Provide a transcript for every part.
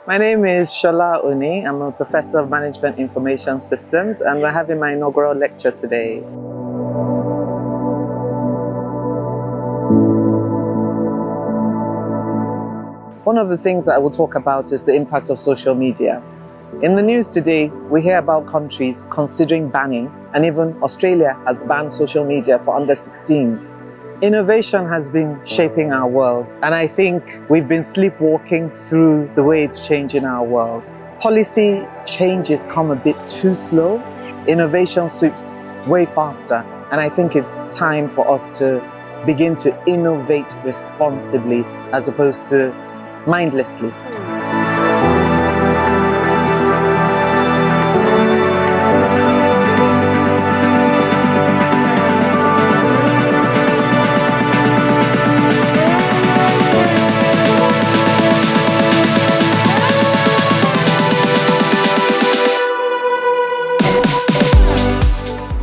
My name is Sola Oni. I'm a Professor of Management Information Systems, and we're having my inaugural lecture today. One of the things that I will talk about is the impact of social media. In the news today, we hear about countries considering banning, and even Australia has banned social media for under 16s. Innovation has been shaping our world, and I think we've been sleepwalking through the way it's changing our world. Policy changes come a bit too slow. Innovation sweeps way faster, and I think it's time for us to begin to innovate responsibly as opposed to mindlessly.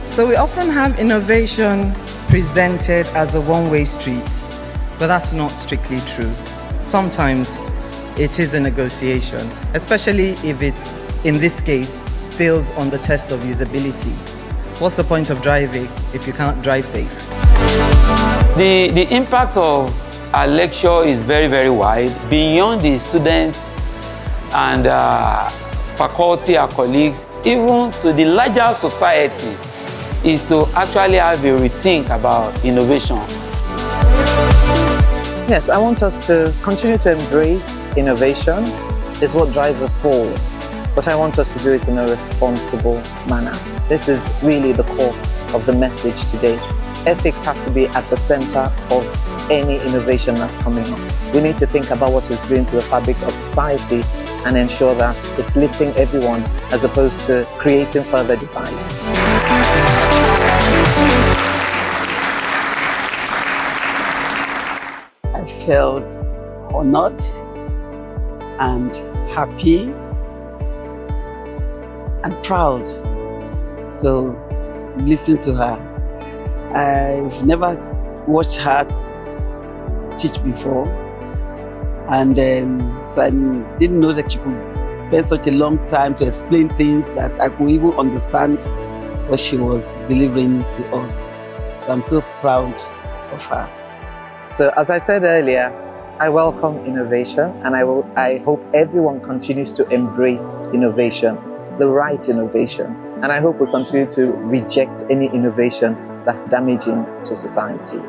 So we often have innovation presented as a one-way street, but that's not strictly true. Sometimes it is a negotiation, especially if it's, in this case, fails on the test of usability. What's the point of driving if you can't drive safe? The impact of our lecture is very, very wide, beyond the students and faculty, our colleagues, even to the larger society, is to actually have a rethink about innovation. Yes, I want us to continue to embrace innovation. It's what drives us forward, but I want us to do it in a responsible manner. This is really the core of the message today. Ethics has to be at the center of any innovation that's coming up. We need to think about what it's doing to the fabric of society and ensure that it's lifting everyone as opposed to creating further divides. I felt honored and happy and proud to listen to her. I've never watched her teach before, and so I didn't know that she could spend such a long time to explain things that I could even understand what she was delivering to us. So I'm so proud of her. So as I said earlier, I welcome innovation, and I hope everyone continues to embrace innovation, the right innovation. And I hope we continue to reject any innovation that's damaging to society.